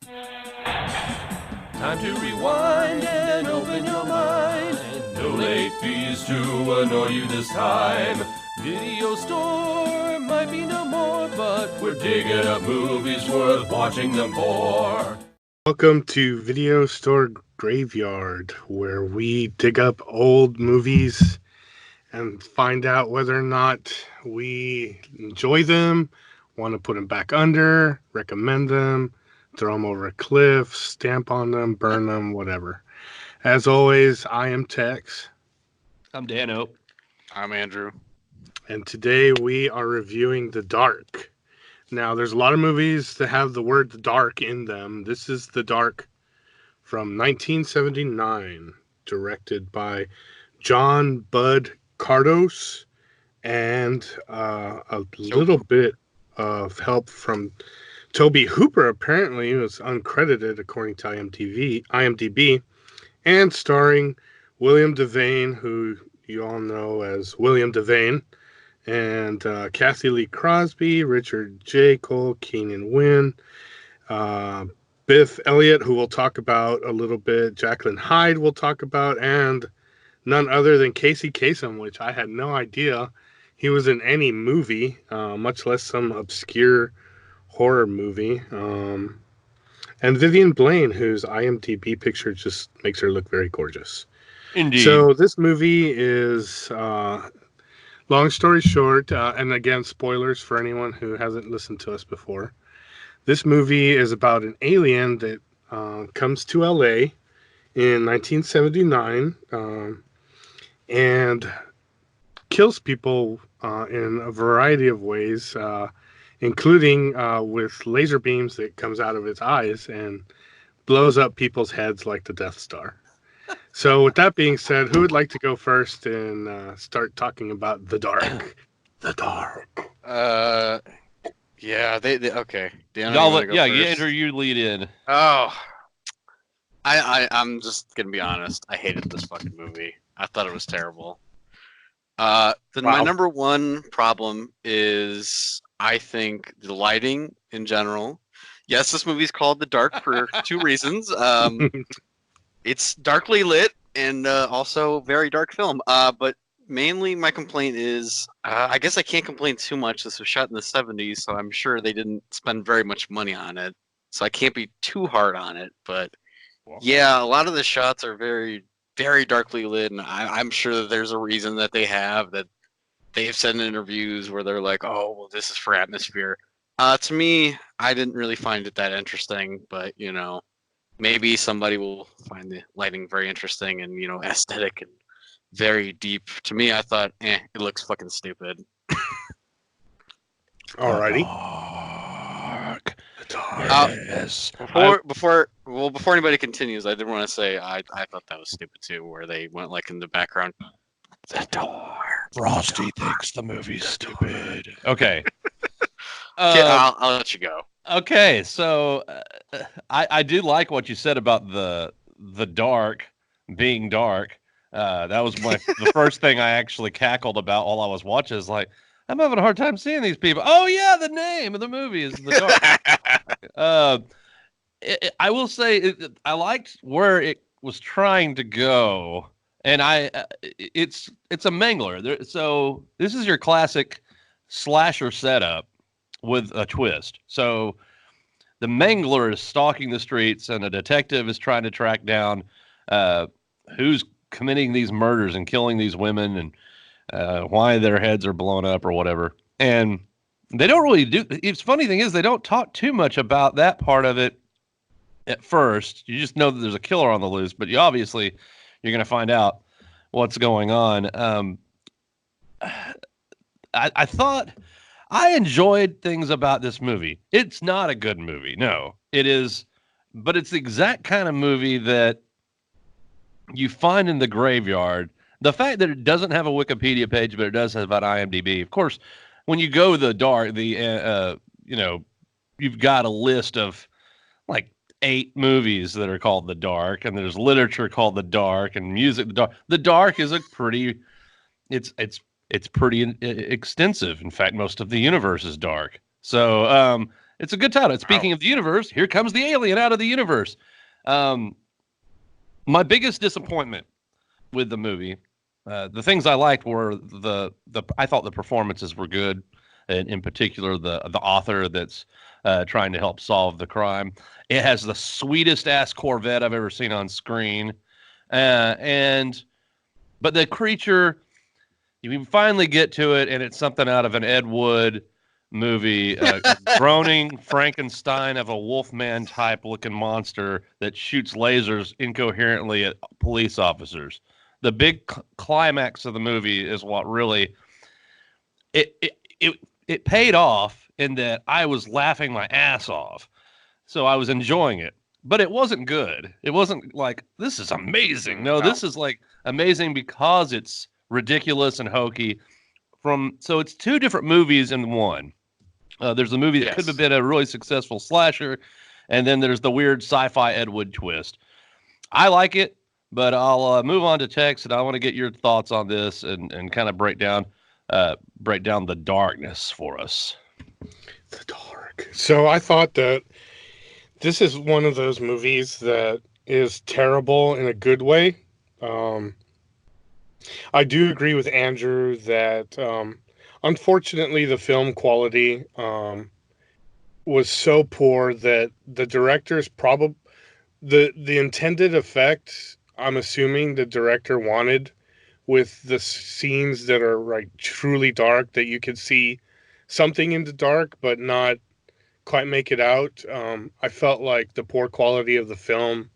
Time to rewind and open your mind. No late fees to annoy you this time. Video store might be no more, but we're digging up movies worth watching them for. Welcome to Video Store Graveyard, where we dig up old movies and find out whether or not we enjoy them, want to put them back under, recommend them, throw them over a cliff, stamp on them, burn them, whatever. As always, I am Tex. I'm Dano. I'm Andrew. And today we are reviewing The Dark. Now, there's a lot of movies that have the word "the dark" in them. This is The Dark from 1979, directed by John Bud Cardos, and a little bit of help from Toby Hooper. Apparently, he was uncredited according to IMDb, and starring William Devane, who you all know as William Devane, and Kathy Lee Crosby, Richard J. Cole, Keenan Wynn, Biff Elliott, who we'll talk about a little bit, Jacqueline Hyde we'll talk about, and none other than Casey Kasem, which I had no idea he was in any movie, much less some obscure horror movie. And Vivian Blaine, whose IMDb picture just makes her look very gorgeous. Indeed. So this movie is... long story short, and again, spoilers for anyone who hasn't listened to us before. This movie is about an alien that comes to LA in 1979 and kills people in a variety of ways, including with laser beams that comes out of its eyes and blows up people's heads like the Death Star. So with that being said, who would like to go first and start talking about The Dark? The Dark. Yeah, they okay. Dan, Andrew, you lead in. Oh, I'm just gonna be honest. I hated this fucking movie. I thought it was terrible. My number one problem is I think the lighting in general. Yes, this movie's called The Dark for two reasons. It's darkly lit and also very dark film. But mainly my complaint is, I guess I can't complain too much. This was shot in the 70s, so I'm sure they didn't spend very much money on it. So I can't be too hard on it. But yeah, a lot of the shots are very, very darkly lit, and I'm sure that there's a reason that they've said in interviews where they're like, oh, well, this is for atmosphere. To me, I didn't really find it that interesting, but, you know, maybe somebody will find the lighting very interesting and, you know, aesthetic and very deep. To me, I thought, it looks fucking stupid. Alrighty. Yes. Before anybody continues, I did want to say I thought that was stupid too, where they went like in the background. The door. Frosty thinks the movie's stupid. Okay. I'll let you go. Okay, so I do like what you said about the dark being dark. That was the first thing I actually cackled about while I was watching. Is like, I'm having a hard time seeing these people. Oh yeah, the name of the movie is The Dark. I will say I liked where it was trying to go, and it's a mangler. So this is your classic slasher setup with a twist. So the mangler is stalking the streets, and a detective is trying to track down who's committing these murders and killing these women, and why their heads are blown up or whatever. And they don't really do. It's funny thing is they don't talk too much about that part of it at first. You just know that there's a killer on the loose, but you're going to find out what's going on. I thought I enjoyed things about this movie. It's not a good movie. No, it is, but it's the exact kind of movie that you find in the graveyard. The fact that it doesn't have a Wikipedia page, but it does have about IMDb. Of course, when you go The Dark, you've got a list of like 8 movies that are called The Dark, and there's literature called The Dark, and music. The Dark. The Dark is a pretty. It's pretty extensive. In fact, most of the universe is dark. So It's a good title. Speaking of the universe, here comes the alien out of the universe. My biggest disappointment with the movie, the things I liked were I thought the performances were good, and in particular the author that's trying to help solve the crime. It has the sweetest ass Corvette I've ever seen on screen, but the creature, you finally get to it, and it's something out of an Ed Wood movie, a groaning Frankenstein of a Wolfman type looking monster that shoots lasers incoherently at police officers. The big climax of the movie is what really it paid off in that I was laughing my ass off. So I was enjoying it, but it wasn't good. It wasn't like, this is amazing. No, this is like amazing because it's ridiculous and hokey. So it's two different movies in one. There's a movie that could have been a really successful slasher, and then there's the weird sci-fi Ed Wood twist. I like it, but I'll move on to text, and I want to get your thoughts on this and kind of break down the darkness for us. The dark. So I thought that this is one of those movies that is terrible in a good way. I do agree with Andrew that unfortunately the film quality was so poor that the director's the intended effect, I'm assuming the director wanted with the scenes that are like truly dark, that you could see something in the dark but not quite make it out. I felt like the poor quality of the film,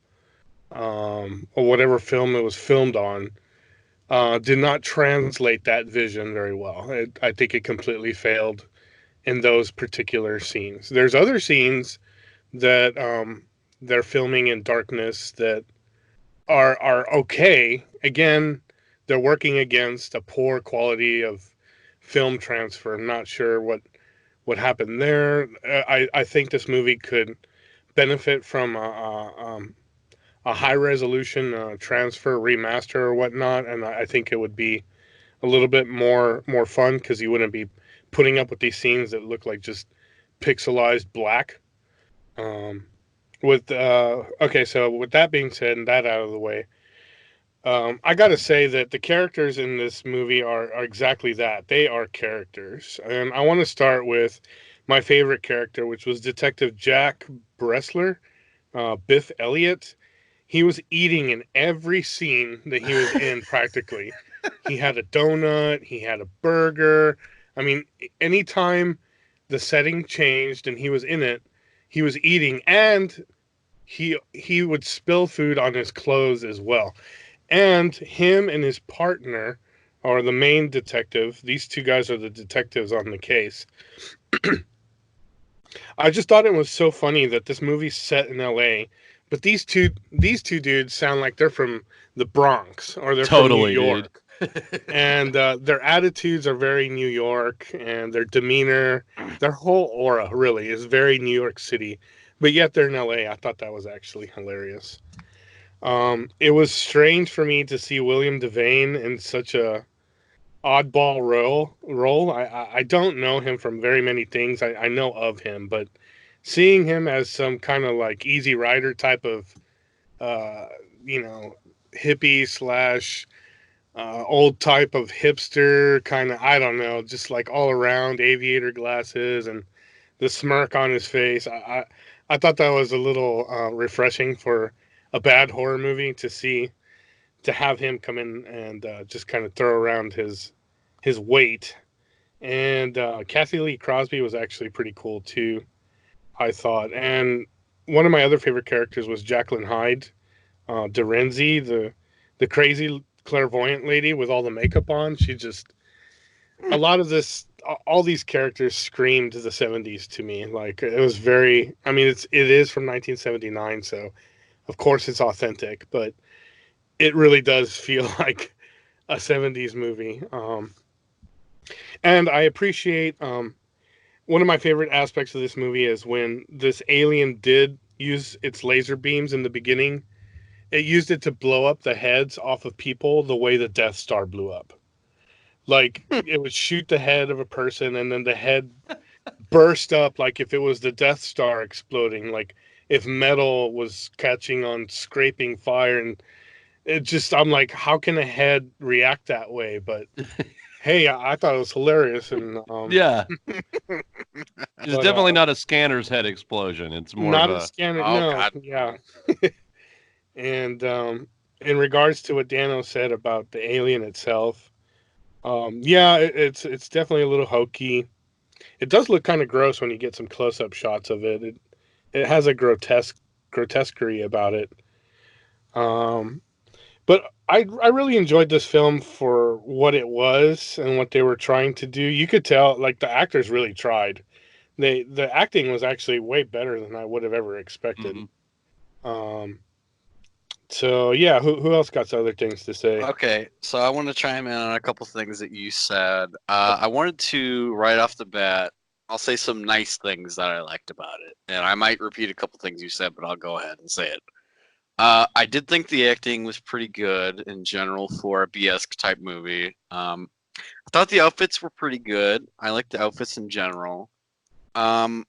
or whatever film it was filmed on, did not translate that vision very well. I think it completely failed in those particular scenes. There's other scenes that they're filming in darkness that are okay. Again, they're working against a poor quality of film transfer. I'm not sure what happened there. I think this movie could benefit from a high resolution transfer, remaster, or whatnot, and I think it would be a little bit more fun because you wouldn't be putting up with these scenes that look like just pixelized black. Okay, so with that being said and that out of the way, I got to say that the characters in this movie are exactly that. They are characters. And I want to start with my favorite character, which was Detective Jack Bressler, Biff Elliott. He was eating in every scene that he was in practically. He had a donut, he had a burger. I mean, anytime the setting changed and he was in it, he was eating, and he would spill food on his clothes as well. And him and his partner are the main detective. These two guys are the detectives on the case. I just thought it was so funny that this movie's set in LA, but these two dudes sound like they're from the Bronx or they're from New York. And their attitudes are very New York, and their demeanor, their whole aura really is very New York City, but yet they're in LA. I thought that was actually hilarious. It was strange for me to see William Devane in such a oddball role. I don't know him from very many things. I know of him, but seeing him as some kind of like Easy Rider type of, uh, hippie slash old type of hipster kind of, I don't know, just like all around aviator glasses and the smirk on his face. I thought that was a little refreshing for a bad horror movie to have him come in and just kind of throw around his weight. And Kathy Lee Crosby was actually pretty cool too, I thought. And one of my other favorite characters was Jacqueline Hyde, Dorenzi, the crazy clairvoyant lady with all the makeup on. She just, a lot of this, all these characters screamed the 70s to me. Like, it was very, I mean, it is from 1979, so of course it's authentic, but it really does feel like a 70s movie. And I appreciate, one of my favorite aspects of this movie is when this alien did use its laser beams in the beginning, it used it to blow up the heads off of people the way the Death Star blew up. Like, it would shoot the head of a person, and then the head burst up like if it was the Death Star exploding, like if metal was catching on scraping fire, and it just I'm like, how can a head react that way? But hey, I thought it was hilarious, and Yeah, it's but definitely not a scanner's head explosion. It's more of not a a scanner. Oh No, God. yeah. And in regards to what Dano said about the alien itself, yeah, it's definitely a little hokey. It does look kind of gross when you get some close-up shots of it. It has a grotesquerie about it. Um, but I really enjoyed this film for what it was and what they were trying to do. You could tell, like, the actors really tried. The acting was actually way better than I would have ever expected. Mhm. Um, so yeah, who else got some other things to say? Okay, so I want to chime in on a couple things that you said. I wanted to right off the bat, I'll say some nice things that I liked about it, and I might repeat a couple things you said, but I'll go ahead and say it. I did think the acting was pretty good in general for a BS type movie. I thought the outfits were pretty good. I liked the outfits in general. Um,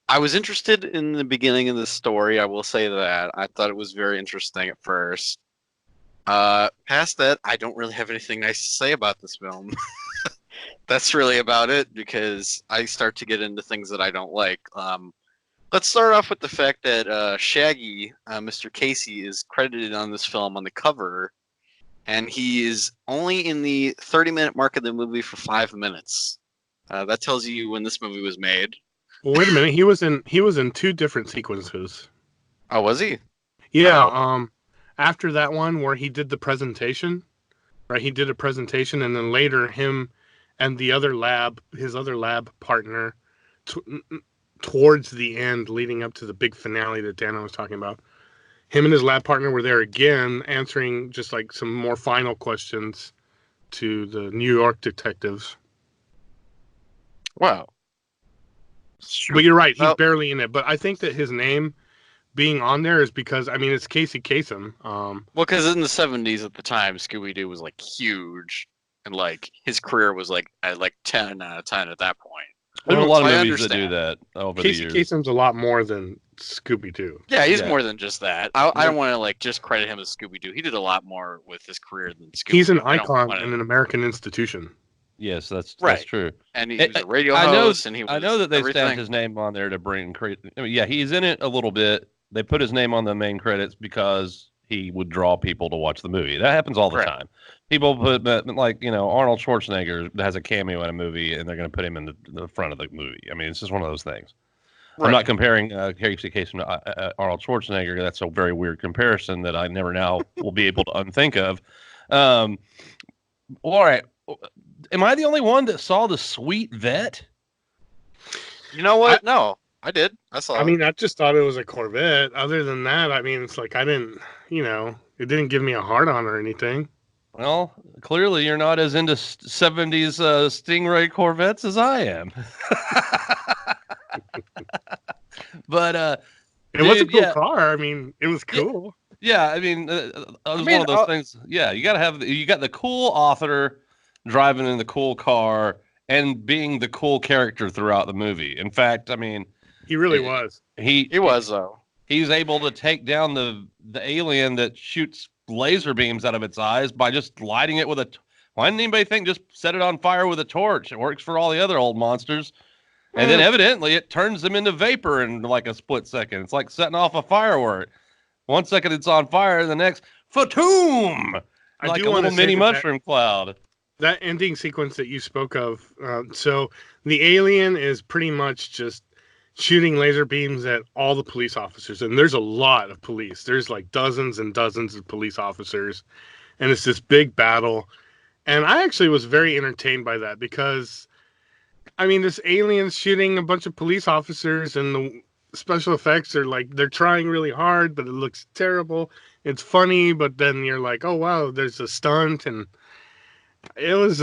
I was interested in the beginning of the story. I will say that I thought it was very interesting at first. Past that, I don't really have anything nice to say about this film. That's really about it because I start to get into things that I don't like. Let's start off with the fact that Shaggy, Mr. Casey, is credited on this film on the cover, and he is only in the 30-minute mark of the movie for 5 minutes. That tells you when this movie was made. Well, wait a minute. He was in two different sequences. Oh, was he? Yeah. Oh, After that one where he did the presentation, right? He did a presentation, and then later him and his other lab partner, t- towards the end, leading up to the big finale that Dana was talking about. Him and his lab partner were there again, answering just like some more final questions to the New York detectives. wow. But you're right, he's Well, barely in it. But I think that his name being on there is because I mean it's Casey Kasem. well, because in the 70s at the time, Scooby Doo was like huge, and like his career was like at like 10 out of 10 at that point. There's a Well, lot So of I movies that do understand. that over the Casey years. Kasem's a lot more than Scooby Doo. Yeah, he's Yeah, more than just that. I don't want to like just credit him as Scooby Doo. He did a lot more with his career than He's Scooby an Doo. I don't icon want in to. an American institution. yes, that's Right, true. and he was a radio I know, host, and he I know was that they stamped everything. his name on there to bring credit. I mean, yeah, he's in it a little bit. They put his name on the main credits because he would draw people to watch the movie. That happens all the Correct. time. People put like Arnold Schwarzenegger has a cameo in a movie, and they're going to put him in the front of the movie. I mean, it's just one of those things. I'm not Right. comparing Casey Kasem to Arnold Schwarzenegger. That's a very weird comparison that I never now will be able to unthink of. Um, all right, am I the only one that saw the Sweet Vet? You know I, what? No, I did. I I saw it. mean, I just thought it was a Corvette. Other than that, I mean, it's like I didn't, it didn't give me a hard on or anything. Well, clearly you're not as into 70s Stingray Corvettes as I am. But It was a dude, cool yeah, car. I mean, it was yeah, cool. yeah. I mean, it I was one mean, of those things. Yeah, you got to have you got the cool author driving in the cool car and being the cool character throughout the movie. In fact, I mean, He really eh, was. he he was though. he's able to take down the alien that shoots laser beams out of its eyes by just lighting it with a. Why didn't anybody think just set it on fire with a torch? It works for all the other old monsters. And then Mm, evidently it turns them into vapor in like a split second. It's like setting off a firework. 1 second it's on fire, the next, Fatum! I Like do a want little to say mini that mushroom cloud. that ending sequence that you spoke of. So the alien is pretty much just shooting laser beams at all the police officers, and there's a lot of police. There's like dozens and dozens of police officers, and it's this big battle. And I actually was very entertained by that because, I mean, this alien's shooting a bunch of police officers, and the special effects are like they're trying really hard, but it looks terrible. It's funny, but then you're like, oh wow, there's a stunt, and it was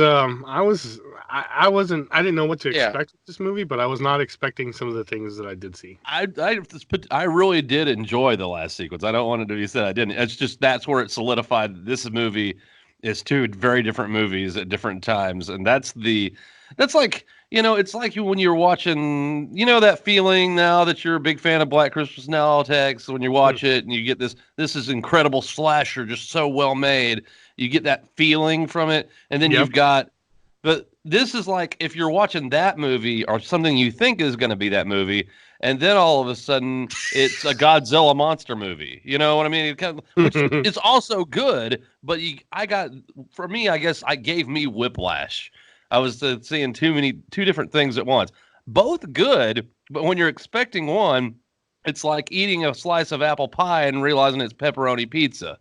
I wasn't I didn't know what to Yeah. expect with this movie, but I was not expecting some of the things that I did see. I really did enjoy the last sequence. I don't want it to be said I didn't. It's just that's where it solidified this movie It's two very different movies at different times, and that's like, it's like when you're watching, that feeling now that you're a big fan of Black Christmas now, Tex, when you watch it and you get this is incredible slasher, just so well made. You get that feeling from it, and then Yep. but this is like if you're watching that movie or something you think is going to be that movie, and then all of a sudden it's a Godzilla monster movie. You know what I mean? Which is also good, but for me, I guess I gave me whiplash. I was seeing two different things at once. Both good, but when you're expecting one, it's like eating a slice of apple pie and realizing it's pepperoni pizza.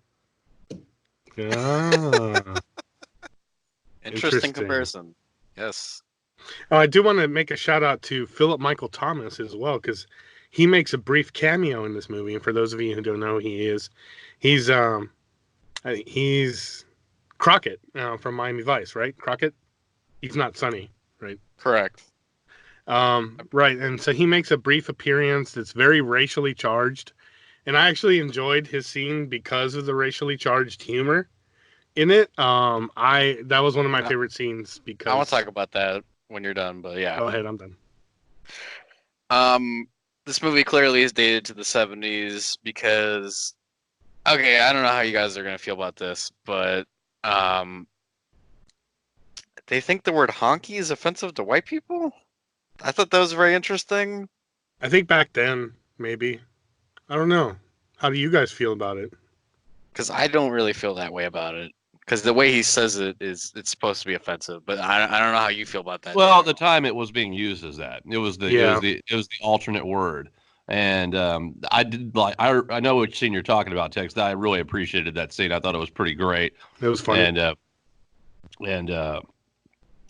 Ah, Interesting comparison. Yes. I do want to make a shout out to Philip Michael Thomas as well, because he makes a brief cameo in this movie. And for those of you who don't know who he is, he's Crockett from Miami Vice, right? Crockett. He's not Sonny, right? Correct. Right. And so he makes a brief appearance that's very racially charged. And I actually enjoyed his scene because of the racially charged humor in it. That was one of my favorite scenes because I want to talk about that when you're done, but yeah. Go ahead, I'm done. This movie clearly is dated to the 70s because, okay, I don't know how you guys are going to feel about this, but they think the word honky is offensive to white people? I thought that was very interesting. I think back then, maybe. I don't know. How do you guys feel about it? Because I don't really feel that way about it. Because the way he says it's supposed to be offensive, but I don't know how you feel about that. Well, at the time it was being used as that. It was the alternate word, and I did like I know which scene you're talking about, Tex. I really appreciated that scene. I thought it was pretty great. It was funny, and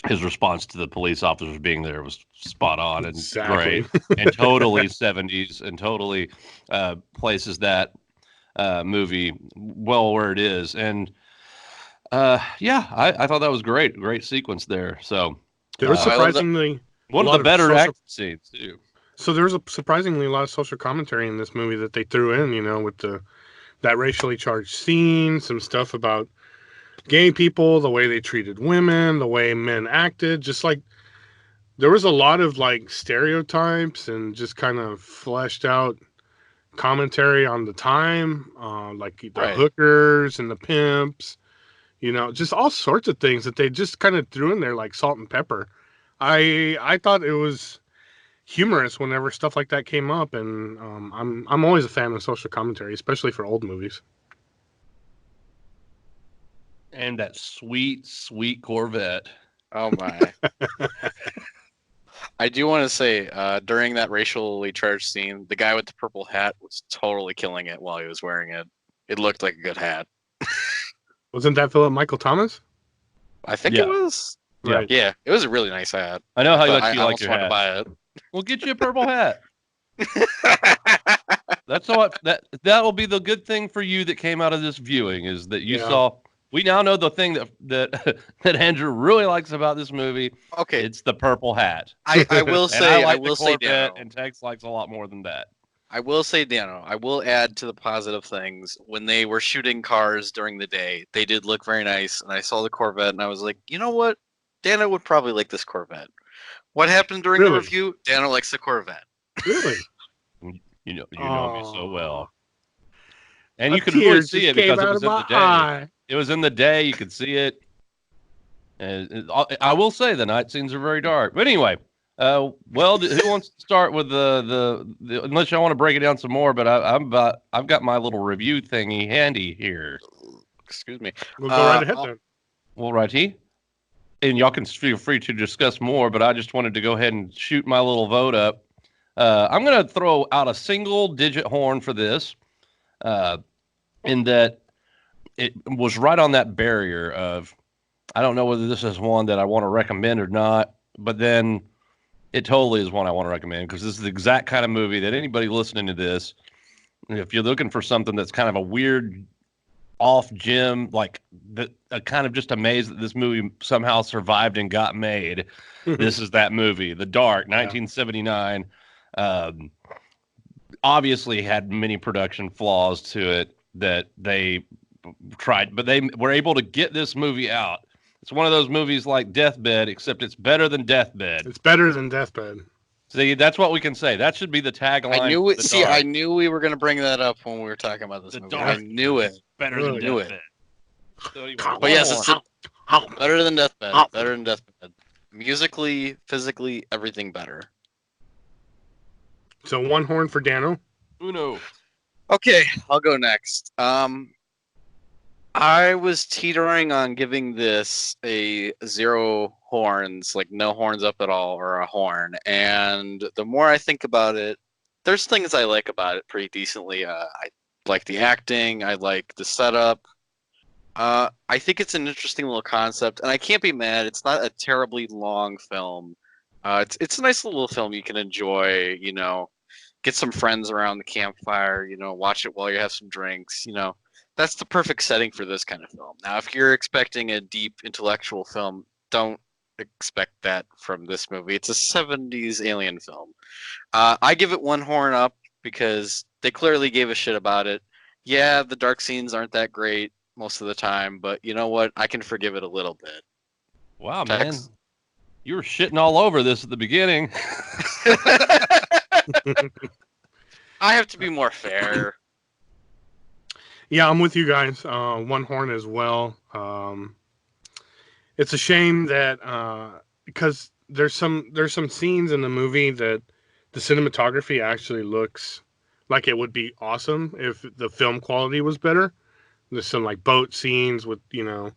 his response to the police officers being there was spot on and great, and totally 70s, and totally places that movie well where it is. And I thought that was great sequence there. So there was surprisingly one of the better action scenes too. So there's a surprisingly lot of social commentary in this movie that they threw in, with that racially charged scene, some stuff about gay people, the way they treated women, the way men acted, just like there was a lot of like stereotypes and just kind of fleshed out commentary on the time, like the hookers and the pimps, just all sorts of things that they just kind of threw in there like salt and pepper. I thought it was humorous whenever stuff like that came up, and I'm always a fan of social commentary, especially for old movies. And that sweet Corvette. Oh my. I do want to say, during that racially charged scene, the guy with the purple hat was totally killing it while he was wearing it. It looked like a good hat. Wasn't that Philip Michael Thomas? I think it was. Right. Yeah, it was a really nice hat. I know how much you like your hat. To buy it. We'll get you a purple hat. That's what that will be the good thing for you that came out of this viewing is that you saw. We now know the thing that Andrew really likes about this movie. Okay, it's the purple hat. I will say, I will say, Dano, and Tex likes a lot more than that. I will say, Dano, I will add to the positive things. When they were shooting cars during the day, they did look very nice, and I saw the Corvette, and I was like, you know what, Dano would probably like this Corvette. What happened during the review? Dano likes the Corvette. Really? You know me so well. And you could really see it because it was in the day. It was in the day. You could see it. And I will say the night scenes are very dark. But anyway, who wants to start with the unless y'all want to break it down some more? But I've got my little review thingy handy here. Excuse me. We'll go right ahead then. Well, righty. And y'all can feel free to discuss more. But I just wanted to go ahead and shoot my little vote up. I'm going to throw out a single-digit horn for this. In that it was right on that barrier of, I don't know whether this is one that I want to recommend or not, but then it totally is one I want to recommend because this is the exact kind of movie that anybody listening to this, if you're looking for something that's kind of a weird off gem, like kind of just amazed that this movie somehow survived and got made. This is that movie, The Dark, 1979. Obviously had many production flaws to it that they tried, but they were able to get this movie out. It's one of those movies like Deathbed, except it's better than Deathbed. It's better than Deathbed. See, that's what we can say. That should be the tagline. I knew it. The See, Dark. I knew we were going to bring that up when we were talking about this The movie. Dark I knew it. Better Really? than Knew it. Deathbed. So anyway, But yes, one it's horn. better than Deathbed. Better than Deathbed. Musically, physically, everything better. So one horn for Dano. Uno. Okay, I'll go next. I was teetering on giving this a 0 horns, like no horns up at all, or a horn. And the more I think about it, there's things I like about it pretty decently. I like the acting. I like the setup. I think it's an interesting little concept, and I can't be mad. It's not a terribly long film. It's a nice little film you can enjoy. You know, get some friends around the campfire. You know, watch it while you have some drinks. You know. That's the perfect setting for this kind of film. Now, if you're expecting a deep intellectual film, don't expect that from this movie. It's a 70s alien film. I give it 1 horn up because they clearly gave a shit about it. Yeah, the dark scenes aren't that great most of the time, but you know what? I can forgive it a little bit. Wow, Tex? man. You were shitting all over this at the beginning. I have to be more fair. Yeah, I'm with you guys. 1 horn as well. It's a shame that because there's some scenes in the movie that the cinematography actually looks like it would be awesome if the film quality was better. There's some like boat scenes with, you know,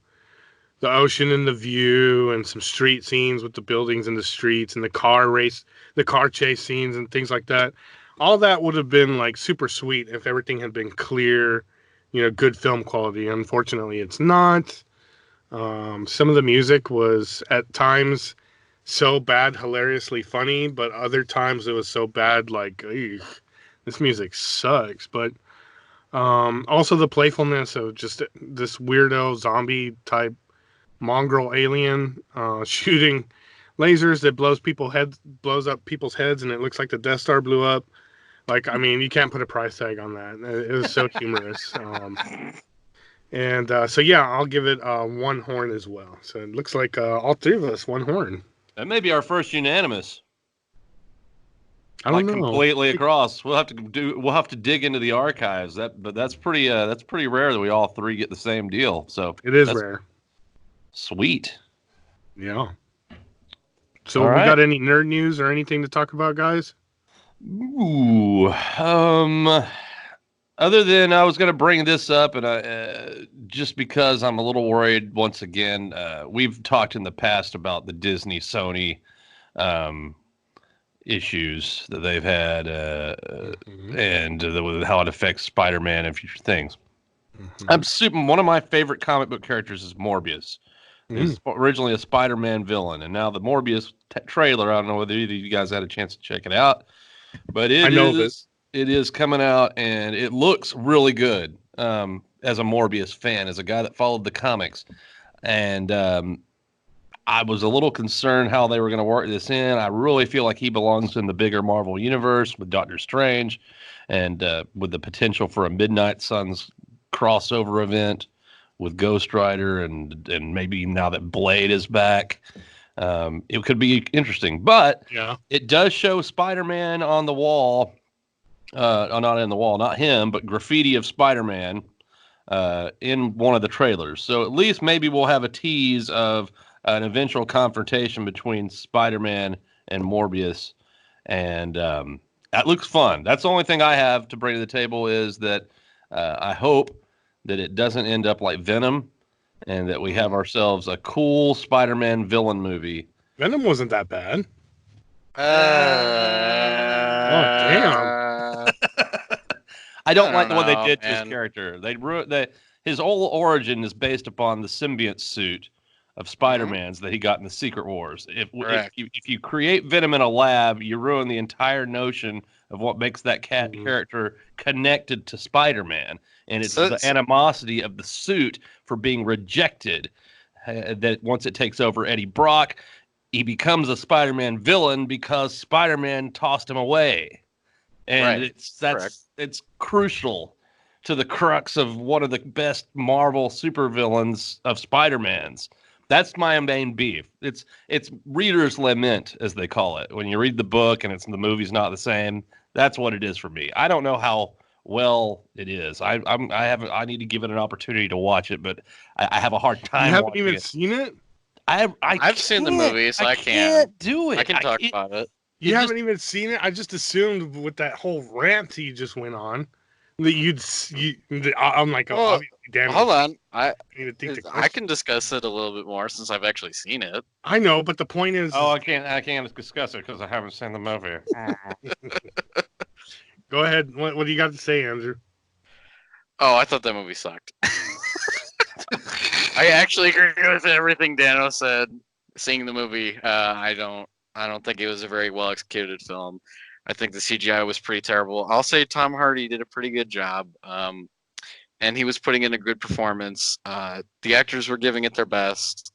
the ocean and the view, and some street scenes with the buildings and the streets, and the car chase scenes and things like that. All that would have been like super sweet if everything had been clear, you know, good film quality. Unfortunately, it's not. Some of the music was at times so bad, hilariously funny, but other times it was so bad, like, eugh, this music sucks. But also the playfulness of just this weirdo zombie type mongrel alien shooting lasers that blows up people's heads, and it looks like the Death Star blew up. Like, I mean, you can't put a price tag on that. It was so humorous. So yeah, I'll give it 1 horn as well. So it looks like all 3 of us 1 horn. That may be our first unanimous. I don't know. Completely across. We'll have to dig into the archives. But that's pretty rare that we all 3 get the same deal. So It is rare. Sweet. Yeah. So All we right. got any nerd news or anything to talk about, guys? Ooh. Other than I was going to bring this up, and just because I'm a little worried once again, we've talked in the past about the Disney Sony issues that they've had and how it affects Spider-Man and future things. One of my favorite comic book characters is Morbius. He's originally a Spider-Man villain, and now the Morbius trailer, I don't know whether either of you guys had a chance to check it out, but it is coming out, and it looks really good. As a Morbius fan, as a guy that followed the comics, and I was a little concerned how they were going to work this in. I really feel like he belongs in the bigger Marvel universe with Doctor Strange, and with the potential for a Midnight Suns crossover event with Ghost Rider, and maybe now that Blade is back. It could be interesting, but Yeah. it does show Spider-Man on the wall. Not in the wall, not him, but graffiti of Spider-Man in one of the trailers. So at least maybe we'll have a tease of an eventual confrontation between Spider-Man and Morbius. And that looks fun. That's the only thing I have to bring to the table, is that I hope that it doesn't end up like Venom, and that we have ourselves a cool Spider-Man villain movie. Venom wasn't that bad. I don't like don't what they know, did to his man. character. His whole origin is based upon the symbiote suit of Spider-Man's that he got in the Secret Wars. If you create Venom in a lab, you ruin the entire notion of what makes that character connected to Spider-Man. And it's the animosity of the suit for being rejected that once it takes over Eddie Brock, he becomes a Spider-Man villain because Spider-Man tossed him away. And it's crucial to the crux of one of the best Marvel supervillains of Spider-Man's. That's my main beef. It's reader's lament, as they call it. When you read the book and the movie's not the same, that's what it is for me. I don't know how well it is. I need to give it an opportunity to watch it, but I have a hard time. You haven't watching even it. seen it? I've seen the movie, so I can't do it. I can talk about it. You haven't even seen it? I just assumed with that whole rant he just went on that I'm like, Well, obviously, damn. Hold on, I think I can discuss it a little bit more since I've actually seen it. I know, but the point is, Oh, I can't discuss it because I haven't seen the movie. Go ahead. What do you got to say, Andrew? Oh, I thought that movie sucked. I actually agree with everything Dano said. Seeing the movie, I don't think it was a very well executed film. I think the CGI was pretty terrible. I'll say Tom Hardy did a pretty good job, and he was putting in a good performance. The actors were giving it their best.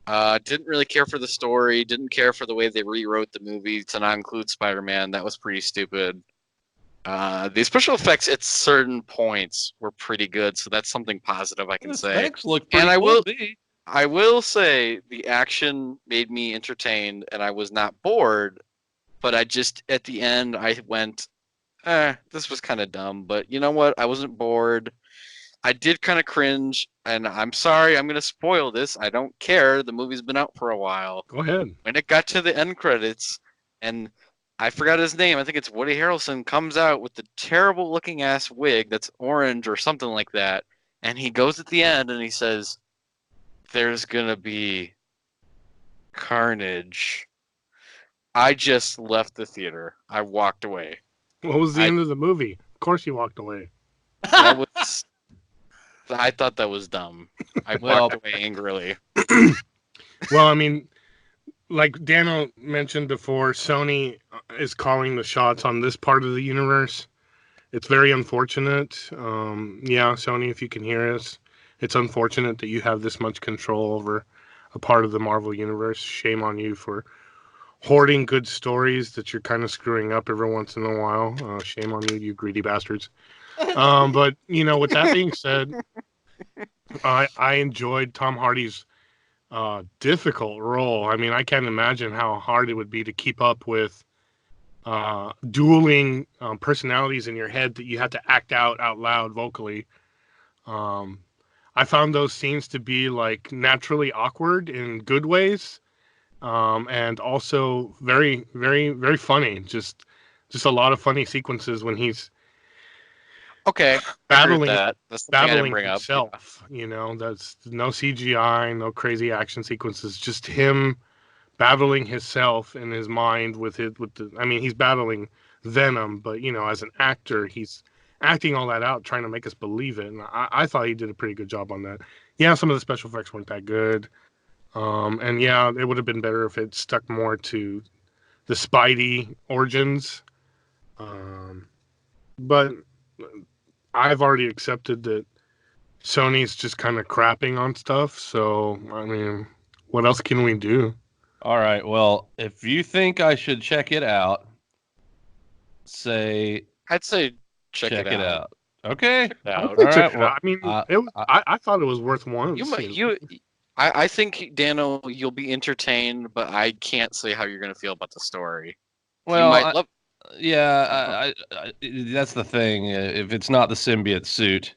Didn't really care for the story. Didn't care for the way they rewrote the movie to not include Spider-Man. That was pretty stupid. The special effects at certain points were pretty good, so that's something positive I can say. Effects look pretty And cool to me. I will say the action made me entertained, and I was not bored. But I just at the end I went, this was kind of dumb. But you know what? I wasn't bored. I did kind of cringe, and I'm sorry, I'm gonna spoil this. I don't care. The movie's been out for a while. Go ahead. When it got to the end credits, and I forgot his name. I think it's Woody Harrelson comes out with the terrible looking ass wig that's orange or something like that, and he goes at the end and he says, "There's gonna be carnage." I just left the theater. I walked away. What was the end of the movie? Of course you walked away. That was. I thought that was dumb. I walked away angrily. Well, I mean, like Daniel mentioned before, Sony is calling the shots on this part of the universe. It's very unfortunate. Yeah, Sony, if you can hear us, it's unfortunate that you have this much control over a part of the Marvel universe. Shame on you for hoarding good stories that you're kind of screwing up every once in a while. Shame on you, you greedy bastards. But, you know, with that being said, I enjoyed Tom Hardy's difficult role. I mean, I can't imagine how hard it would be to keep up with dueling personalities in your head that you had to act out loud vocally. I found those scenes to be like naturally awkward in good ways, and also very, very, very funny. Just a lot of funny sequences when he's Okay, battling that. That's something I didn't battling bring up. himself. You know, that's no CGI, no crazy action sequences, just him battling himself in his mind I mean, he's battling Venom, but you know, as an actor, he's acting all that out, trying to make us believe it. And I thought he did a pretty good job on that. Yeah, some of the special effects weren't that good. And yeah, it would have been better if it stuck more to the Spidey origins. But I've already accepted that Sony's just kind of crapping on stuff. So, I mean, what else can we do? All right. Well, if you think I should check it out, I'd say check it out. Okay. Check it out. All right. Well, I mean, I thought it was worth one. I think Dano, you'll be entertained, but I can't say how you're going to feel about the story. Well, yeah, that's the thing. If it's not the symbiote suit,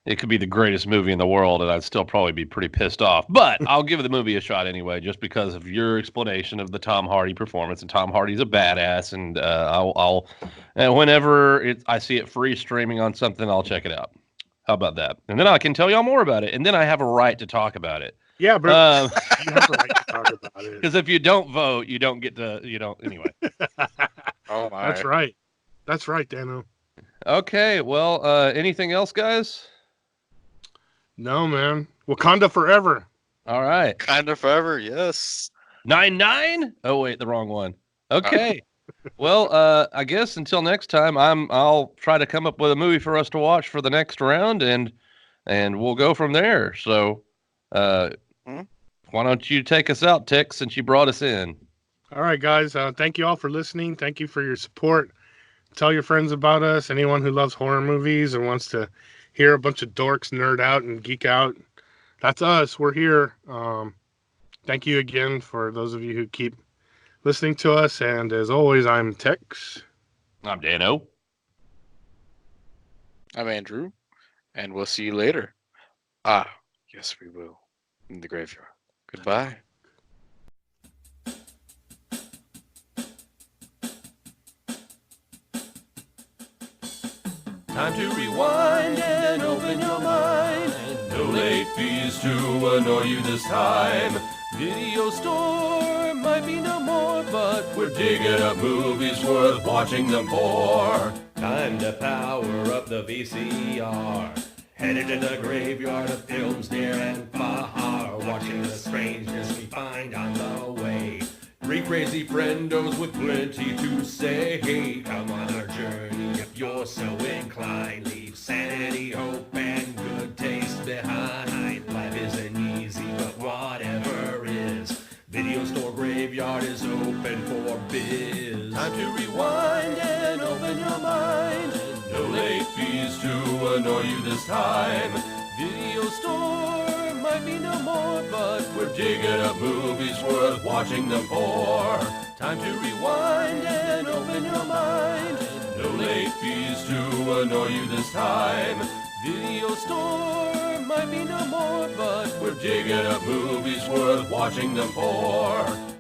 it could be the greatest movie in the world, and I'd still probably be pretty pissed off. But I'll give the movie a shot anyway, just because of your explanation of the Tom Hardy performance. And Tom Hardy's a badass, and and whenever I see it free streaming on something, I'll check it out. How about that? And then I can tell y'all more about it, and then I have a right to talk about it. Yeah, bro. You have a right to talk about it. Because if you don't vote, you don't get to. You don't anyway. Oh my! That's right. That's right, Dano. Okay. Well, anything else, guys? No, man. Wakanda forever. All right. Wakanda forever. Yes. 9-9? Oh wait, the wrong one. Okay. Well, I guess until next time, I'll try to come up with a movie for us to watch for the next round, and we'll go from there. So, why don't you take us out, Tex, since you brought us in? All right, guys. Thank you all for listening. Thank you for your support. tell your friends about us. Anyone who loves horror movies and wants to hear a bunch of dorks nerd out and geek out, that's us. We're here. Thank you again for those of you who keep listening to us. And as always, I'm Tex. I'm Dano. I'm Andrew, and we'll see you later. Ah, yes, we will. In the graveyard. Goodbye. Time to rewind and open your mind. No late fees to annoy you this time. Video store might be no more, but we're digging up movies worth watching them for. Time to power up the VCR. Headed to the graveyard of films near and far. Watching the strangeness we find on the way. Three crazy friendos with plenty to say. Come on our journey if you're so inclined. Leave sanity, hope, and good taste behind. Life isn't easy, but whatever is. Video store graveyard is open for biz. Time to rewind and open your mind. No late fees to annoy you this time. Video store might be no more, but we're digging up movies worth watching them for. Time to rewind and open your mind. No late fees to annoy you this time. Video store might be no more, but we're digging up movies worth watching them for.